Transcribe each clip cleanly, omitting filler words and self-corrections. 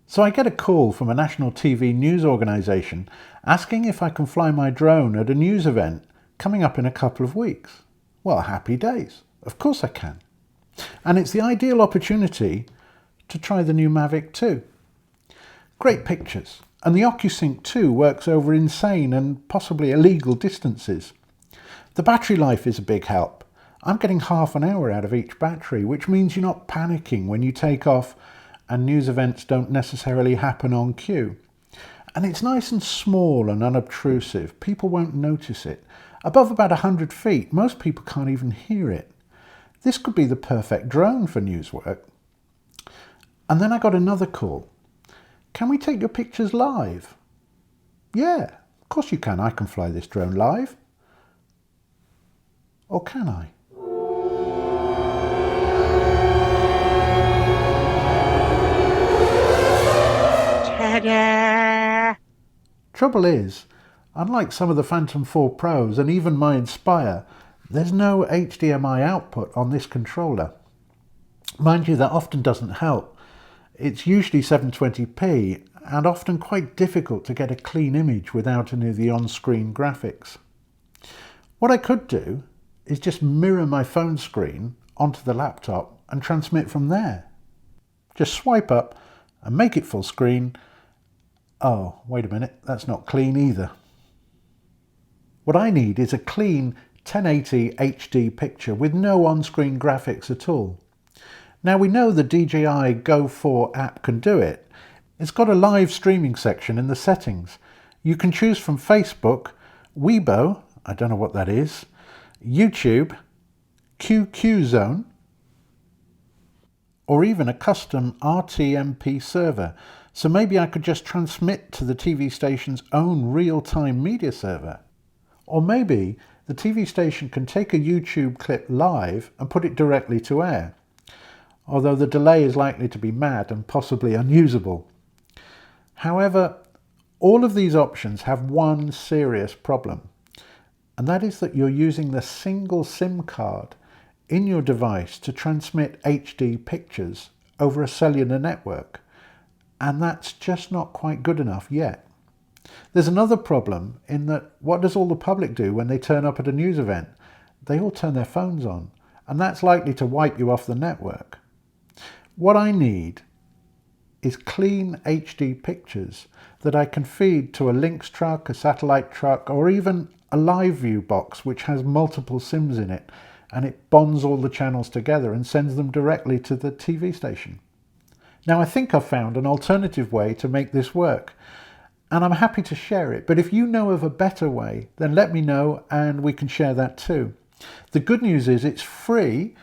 So I get a call from a national TV news organisation asking if I can fly my drone at a news event coming up in a couple of weeks. Well, happy days. Of course I can. And it's the ideal opportunity to try the new Mavic 2. Great pictures. And the OcuSync 2 works over insane and possibly illegal distances. The battery life is a big help. I'm getting half an hour out of each battery, which means you're not panicking when you take off and news events don't necessarily happen on cue. And it's nice and small and unobtrusive. People won't notice it. Above about 100 feet, most people can't even hear it. This could be the perfect drone for news work. And then I got another call. Can we take your pictures live? Yeah, of course you can. I can fly this drone live. Or can I? Ta-da! Trouble is, unlike some of the Phantom 4 Pros and even my Inspire, there's no HDMI output on this controller. Mind you, that often doesn't help. It's usually 720p and often quite difficult to get a clean image without any of the on-screen graphics. What I could do is just mirror my phone screen onto the laptop and transmit from there. Just swipe up and make it full screen. Oh, wait a minute, that's not clean either. What I need is a clean 1080 HD picture with no on-screen graphics at all. Now we know the DJI Go 4 app can do it. It's got a live streaming section in the settings. You can choose from Facebook, Weibo, I don't know what that is, YouTube, QQ Zone, or even a custom Rtmp server. So maybe I could just transmit to the TV station's own real-time media server. Or maybe the TV station can take a YouTube clip live and put it directly to air, although the delay is likely to be mad and possibly unusable. However, all of these options have one serious problem, and that is that you're using the single SIM card in your device to transmit HD pictures over a cellular network, and that's just not quite good enough yet. There's another problem in that what does all the public do when they turn up at a news event? They all turn their phones on, and that's likely to wipe you off the network. What I need is clean HD pictures that I can feed to a Lynx truck, a satellite truck, or even a live view box which has multiple SIMs in it, and it bonds all the channels together and sends them directly to the TV station. Now I think I've found an alternative way to make this work, and I'm happy to share it, but if you know of a better way, then let me know and we can share that too. The good news is it's free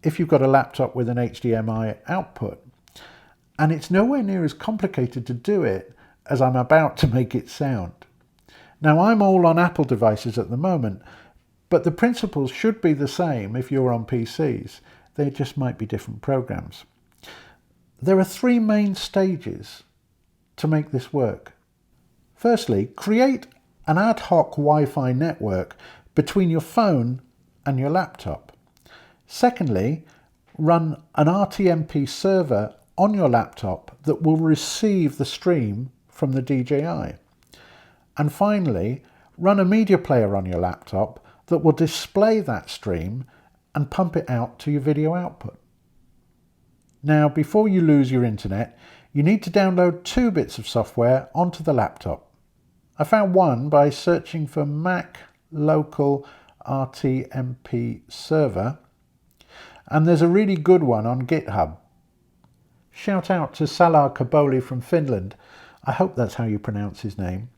if you've got a laptop with an HDMI output, and it's nowhere near as complicated to do it as I'm about to make it sound. Now I'm all on Apple devices at the moment, but the principles should be the same if you're on PCs. They just might be different programs. There are three main stages to make this work. Firstly, create an ad hoc Wi-Fi network between your phone and your laptop. Secondly, run an Rtmp server on your laptop that will receive the stream from the DJI. And finally, run a media player on your laptop that will display that stream and pump it out to your video output. Now, before you lose your internet, you need to download 2 bits of software onto the laptop. I found one by searching for Mac Local Rtmp server, and there's a really good one on GitHub. Shout out to Sallar Kaboli from Finland. I hope that's how you pronounce his name.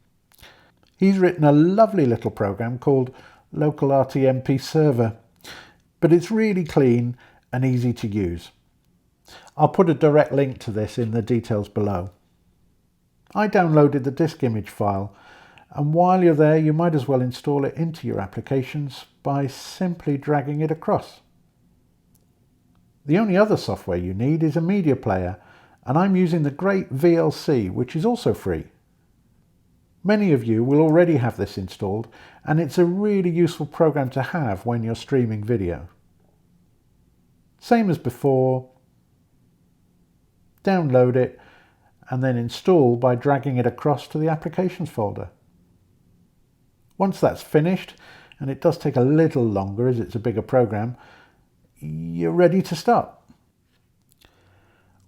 He's written a lovely little program called Local Rtmp server, but it's really clean and easy to use. I'll put a direct link to this in the details below. I downloaded the disk image file, and while you're there you might as well install it into your applications by simply dragging it across. The only other software you need is a media player, and I'm using the great VLC, which is also free. Many of you will already have this installed, and it's a really useful program to have when you're streaming video. Same as before, download it and then install by dragging it across to the applications folder. Once that's finished, and it does take a little longer as it's a bigger program, you're ready to start.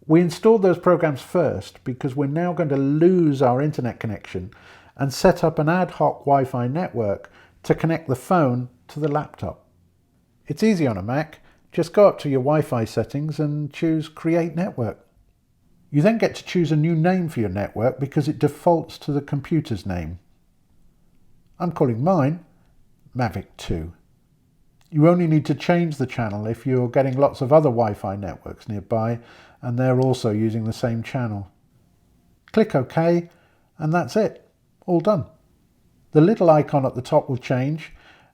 We installed those programs first because we're now going to lose our internet connection and set up an ad hoc Wi-Fi network to connect the phone to the laptop. It's easy on a Mac. Just go up to your Wi-Fi settings and choose Create Network. You then get to choose a new name for your network because it defaults to the computer's name. I'm calling mine Mavic 2. You only need to change the channel if you're getting lots of other Wi-Fi networks nearby and they're also using the same channel. Click OK and that's it. All done. The little icon at the top will change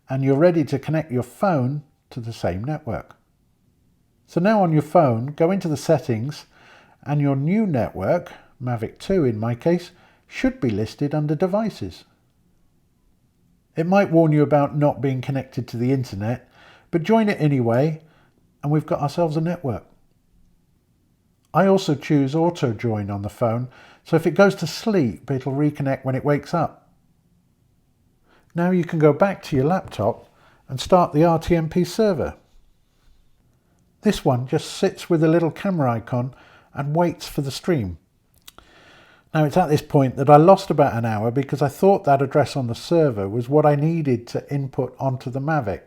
and you're ready to connect your phone to the same network. So now on your phone, go into the settings and your new network, Mavic 2 in my case, should be listed under Devices. It might warn you about not being connected to the internet, but join it anyway and we've got ourselves a network. I also choose Auto Join on the phone, so if it goes to sleep, it'll reconnect when it wakes up. Now you can go back to your laptop and start the Rtmp server. This one just sits with a little camera icon and waits for the stream. Now it's at this point that I lost about an hour because I thought that address on the server was what I needed to input onto the Mavic.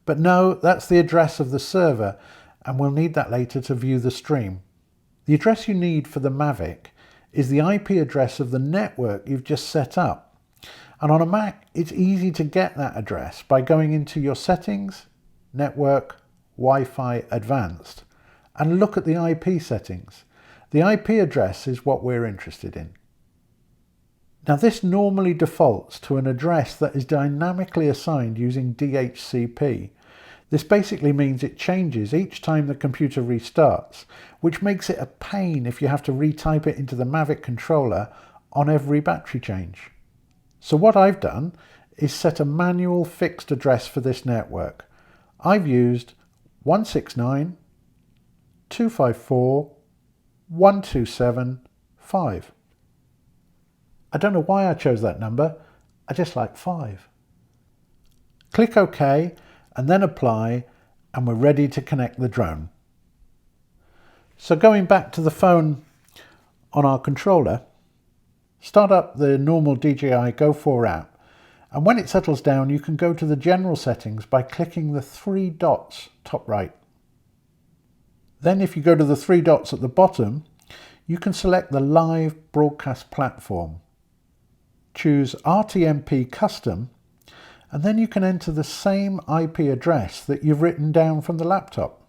But no, that's the address of the server and we'll need that later to view the stream. The address you need for the Mavic is the IP address of the network you've just set up. And on a Mac, it's easy to get that address by going into your settings, network, Wi-Fi advanced, and look at the IP settings. The IP address is what we're interested in. Now this normally defaults to an address that is dynamically assigned using DHCP. This basically means it changes each time the computer restarts, which makes it a pain if you have to retype it into the Mavic controller on every battery change. So what I've done is set a manual fixed address for this network. I've used 169.254.127.5. I don't know why I chose that number, I just like 5. Click OK and then apply and we're ready to connect the drone. So going back to the phone on our controller, start up the normal DJI Go 4 app and when it settles down you can go to the general settings by clicking the 3 dots top right. Then if you go to the 3 dots at the bottom, you can select the live broadcast platform. Choose Rtmp Custom and then you can enter the same IP address that you've written down from the laptop.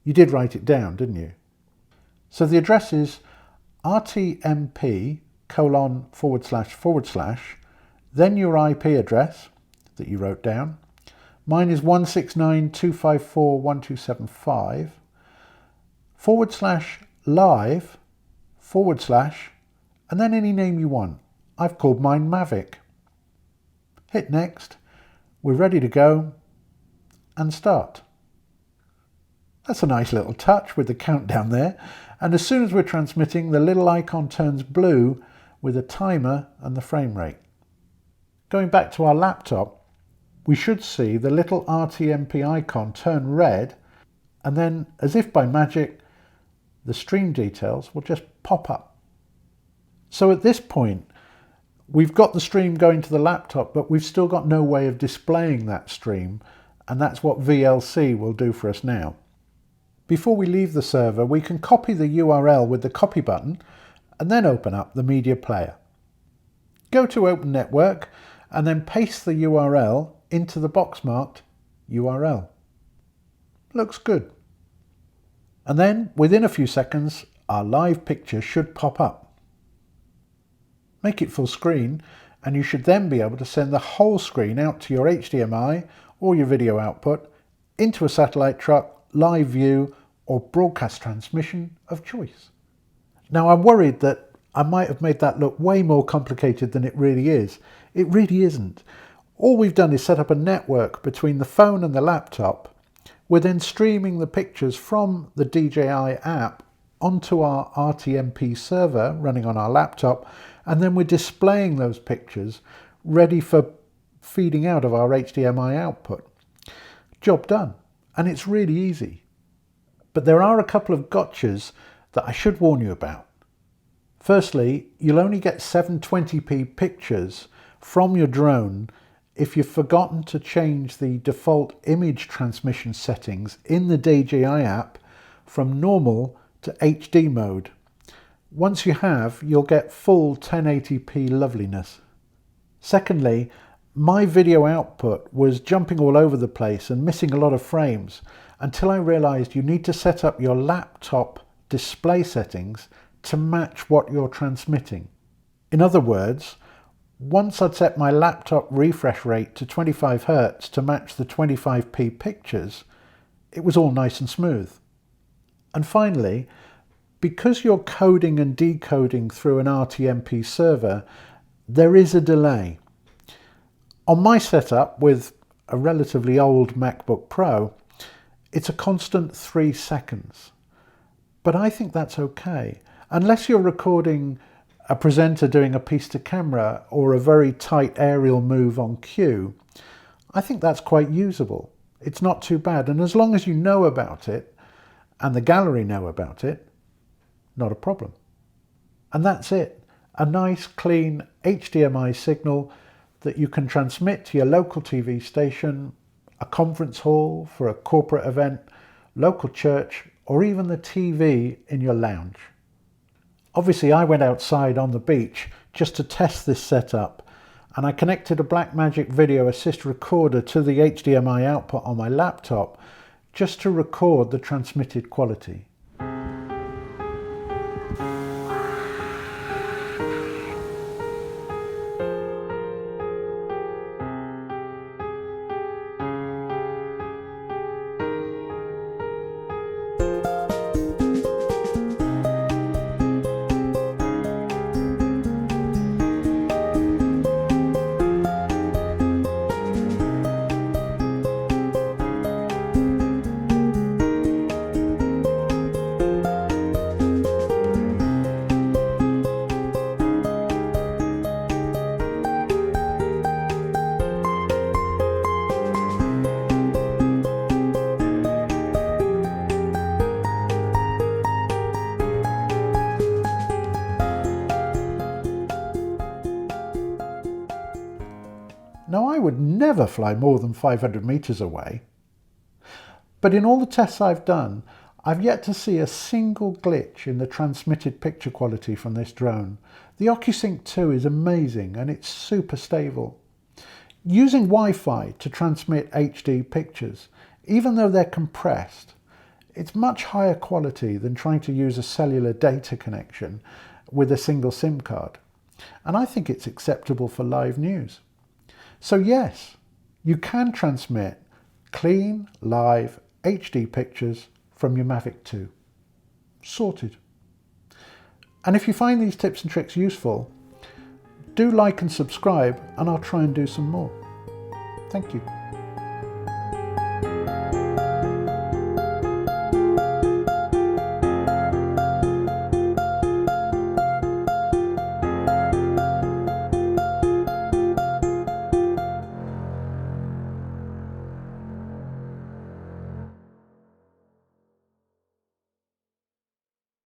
You did write it down, didn't you? So the address is rtmp://, then your IP address that you wrote down. Mine is 169.254.127.5 /live/ and then any name you want. I've called mine Mavic. Hit next. We're ready to go and start. That's a nice little touch with the countdown there. And as soon as we're transmitting, the little icon turns blue with a timer and the frame rate. Going back to our laptop, we should see the little Rtmp icon turn red, and then, as if by magic, the stream details will just pop up. So at this point, we've got the stream going to the laptop, but we've still got no way of displaying that stream, and that's what VLC will do for us now. Before we leave the server, we can copy the URL with the copy button, and then open up the media player. Go to Open Network, and then paste the URL into the box marked URL. Looks good. And then, within a few seconds, our live picture should pop up. Make it full screen, and you should then be able to send the whole screen out to your HDMI or your video output into a satellite truck, live view, or broadcast transmission of choice. Now, I'm worried that I might have made that look way more complicated than it really is. It really isn't. All we've done is set up a network between the phone and the laptop. We're then streaming the pictures from the DJI app onto our Rtmp server running on our laptop, and then we're displaying those pictures ready for feeding out of our HDMI output. Job done. And it's really easy. But there are a couple of gotchas that I should warn you about. Firstly, you'll only get 720p pictures from your drone if you've forgotten to change the default image transmission settings in the DJI app from normal to HD mode. Once you have, you'll get full 1080p loveliness. Secondly, my video output was jumping all over the place and missing a lot of frames until I realized you need to set up your laptop display settings to match what you're transmitting. In other words, once I'd set my laptop refresh rate to 25 Hz to match the 25p pictures, it was all nice and smooth. And finally, because you're coding and decoding through an Rtmp server, there is a delay. On my setup with a relatively old MacBook Pro, it's a constant 3 seconds. But I think that's okay. Unless you're recording a presenter doing a piece to camera or a very tight aerial move on cue, I think that's quite usable. It's not too bad. And as long as you know about it and the gallery know about it, not a problem. And that's it. A nice, clean HDMI signal that you can transmit to your local TV station, a conference hall for a corporate event, local church, or even the TV in your lounge. Obviously, I went outside on the beach just to test this setup, and I connected a Blackmagic Video Assist recorder to the HDMI output on my laptop just to record the transmitted quality. Now, I would never fly more than 500 meters away, but in all the tests I've done, I've yet to see a single glitch in the transmitted picture quality from this drone. The OcuSync 2 is amazing and it's super stable. Using Wi-Fi to transmit HD pictures, even though they're compressed, it's much higher quality than trying to use a cellular data connection with a single SIM card. And I think it's acceptable for live news. So yes, you can transmit clean, live, HD pictures from your Mavic 2. Sorted. And if you find these tips and tricks useful, do like and subscribe, and I'll try and do some more. Thank you.